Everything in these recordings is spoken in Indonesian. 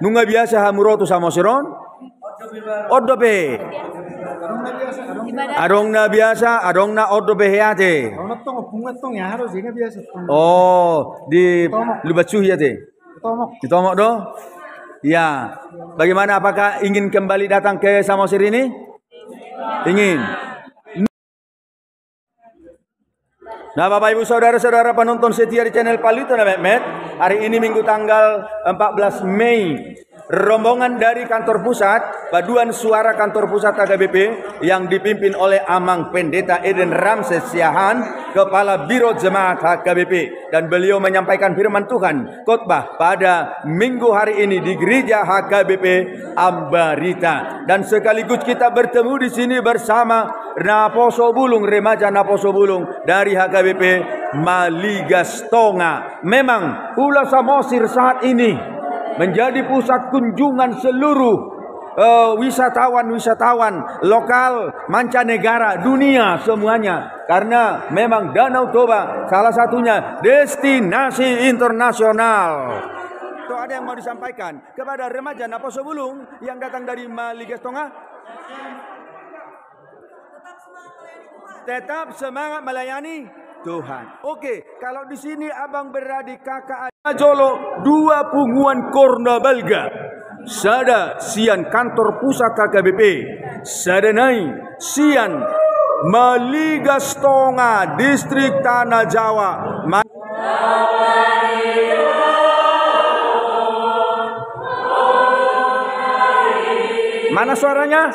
Nunga biasa hamuroto samosiron. Odo be. Adongna biasa, adongna odo be heate. Oh, di lubacuh ya teh. Ditomok do? Ya. Bagaimana, apakah ingin kembali datang ke Samosir ini? Ingin. Nah, Bapak Ibu Saudara-saudara penonton setia di channel Palito Mehmet, hari ini Minggu tanggal 14 Mei, rombongan dari kantor pusat, paduan suara kantor pusat HKBP yang dipimpin oleh Amang Pendeta Eden Ramses Siahan, Kepala Biro Jemaat HKBP, dan beliau menyampaikan firman Tuhan khotbah pada Minggu hari ini di Gereja HKBP Ambarita. Dan sekaligus kita bertemu di sini bersama Naposo Bulung, remaja Naposo Bulung dari HKBP Maligastonga. Memang Pulau Samosir saat ini menjadi pusat kunjungan seluruh wisatawan lokal, mancanegara, dunia semuanya. Karena memang Danau Toba salah satunya destinasi internasional. Itu ada yang mau disampaikan kepada remaja Naposo Bulung yang datang dari Maligastonga? Tetap semangat melayani Tuhan. Oke, kalau di sini abang beradik kakak Jolo, dua punguan Korna Balga, sada sian kantor pusat HKBP, sadanai sian Maligastonga, distrik Tanah Jawa. Mana suaranya?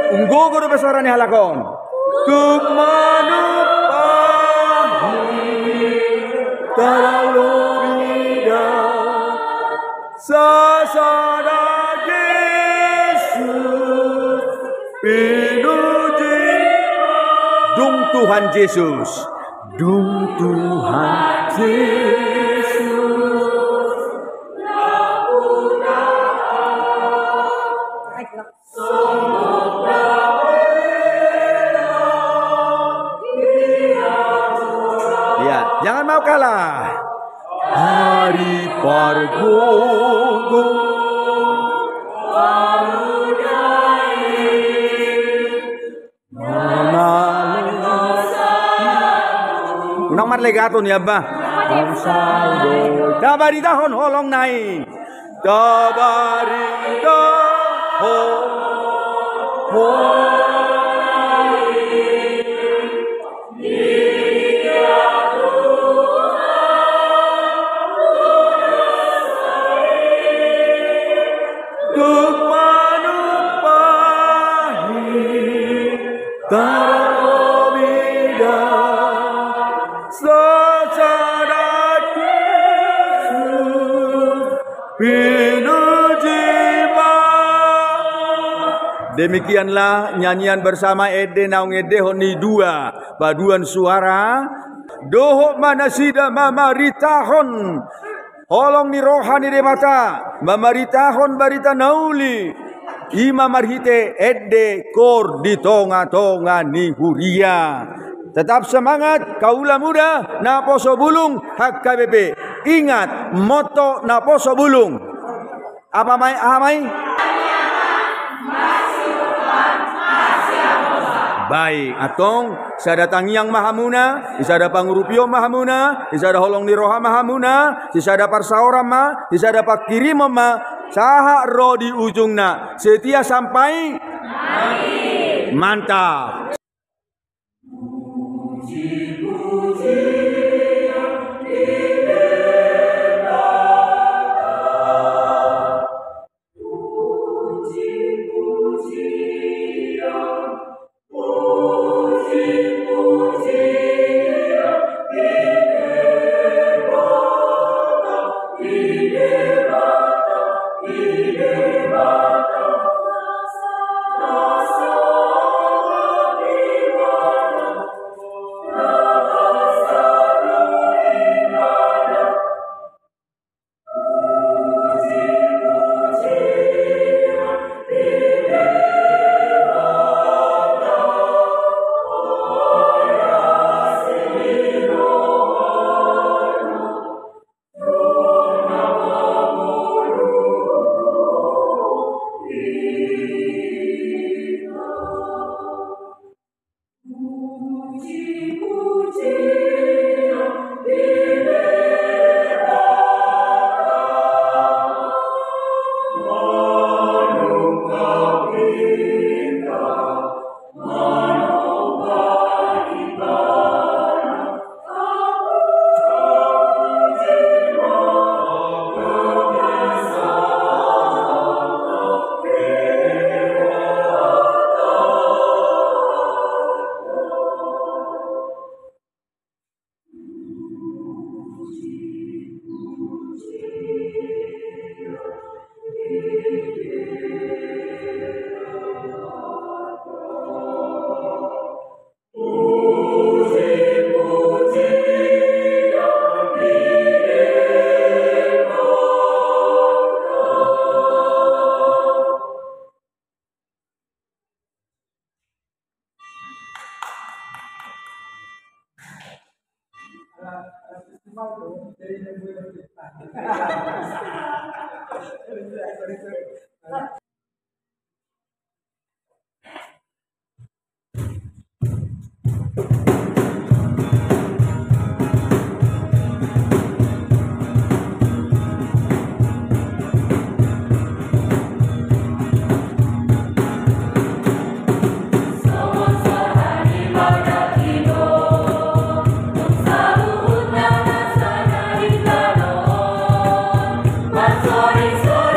Unggo guru besarane halakon. Tuk manupahi talalu bida sasada Yesus pinuji. Dung Tuhan Yesus, dung Tuhan Yesus. Jangan mau kalah. Hari Pargogo unang marlegato ni Abba. Dabari dahon holong nai. Dabari dahon holong. Demikianlah nyanyian bersama Ede Naung Ede Honi dua paduan suara doho manasida mamaritahon holong ni rohani de mata mamaritahon barita nauli ima marhite Ede kor di tonga-tonga ni huria. Tetap semangat kaula muda Naposo Bulung HKBP. Ingat moto Naposo Bulung apa mai? Baik, atong sada tangiang mahamuna, isada pangurupio mahamuna, isada holong ni roha mahamuna, isada parsaora ma, isada pakirim ma, saha ro di ujungna. Setia sampai mantap. Sorry, sorry,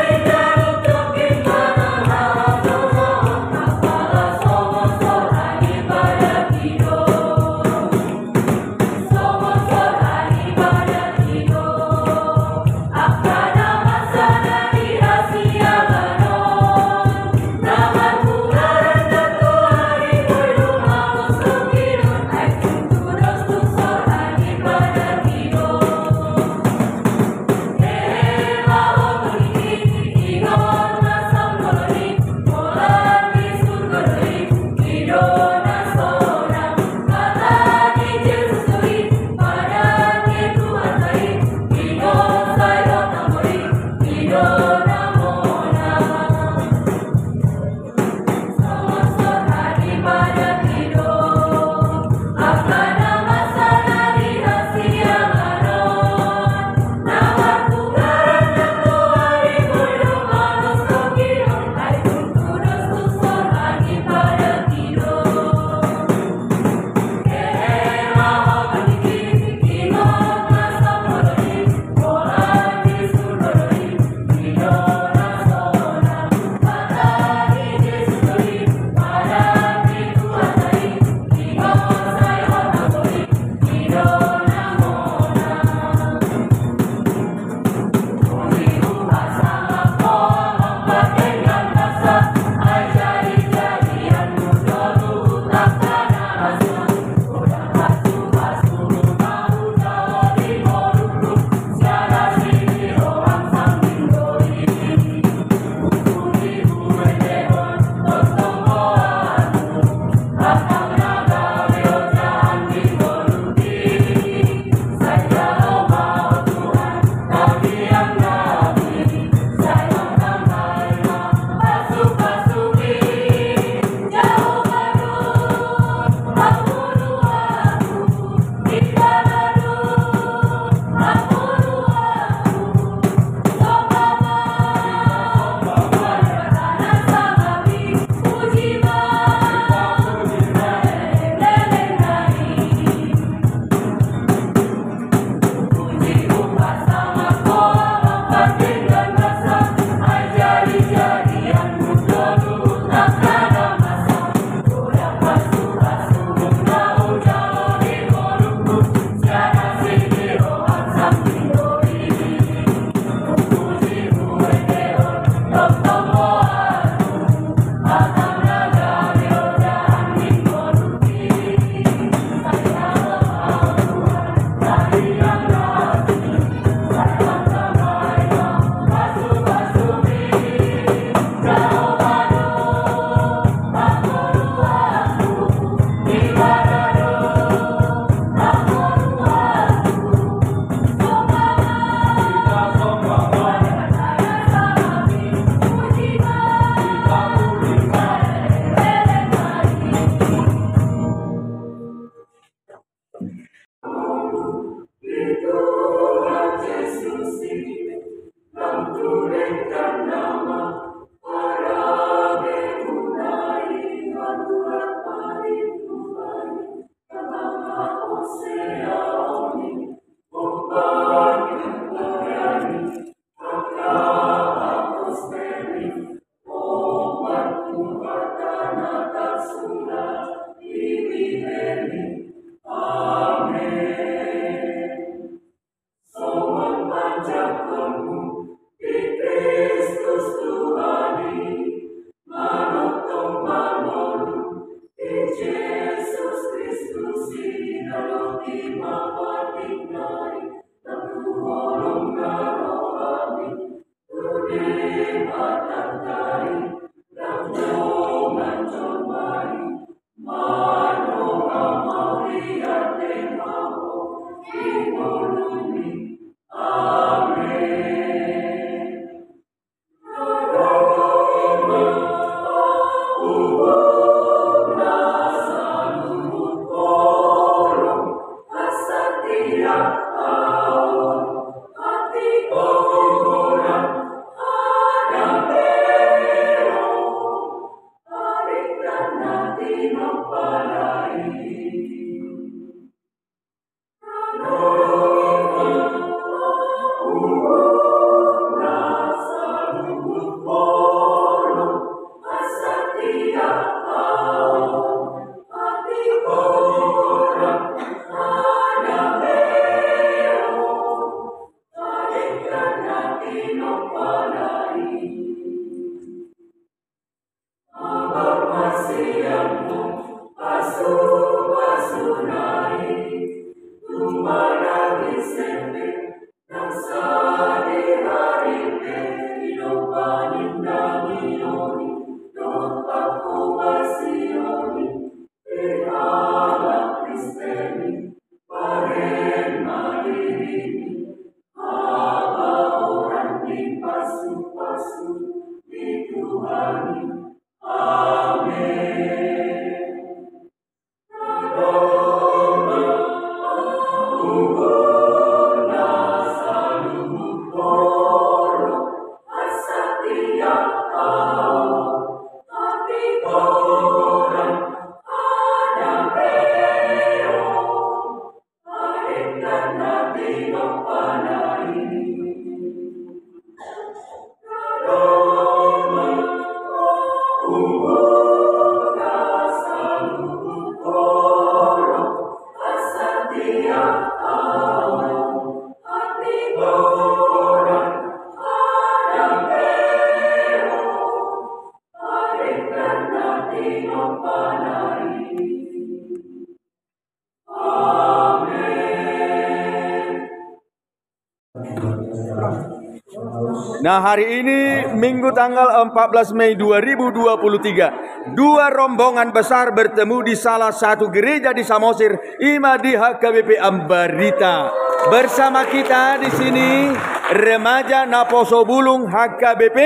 Nah, hari ini Minggu tanggal 14 Mei 2023, dua rombongan besar bertemu di salah satu gereja di Samosir, Imadi HKBP Ambarita. Bersama kita di sini remaja Naposo Bulung HKBP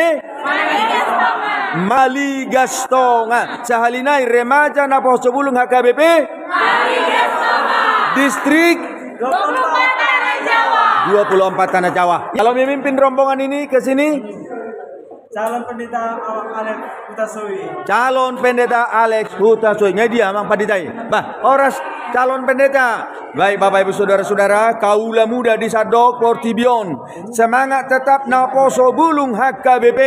Mali Gastonga. Sahalinai remaja Naposo Bulung HKBP Mali Gastonga. Distrik 24 Tanah Jawa. Kalau memimpin rombongan ini ke sini calon pendeta Alex Hutasoi. Calon pendeta Alex Hutasoi. Ngai dia mang paditai. Bah, oras calon pendeta. Baik Bapak Ibu Saudara-saudara, kaula muda di Sadok Portibion. Semangat tetap Naposo Bulung HKBP.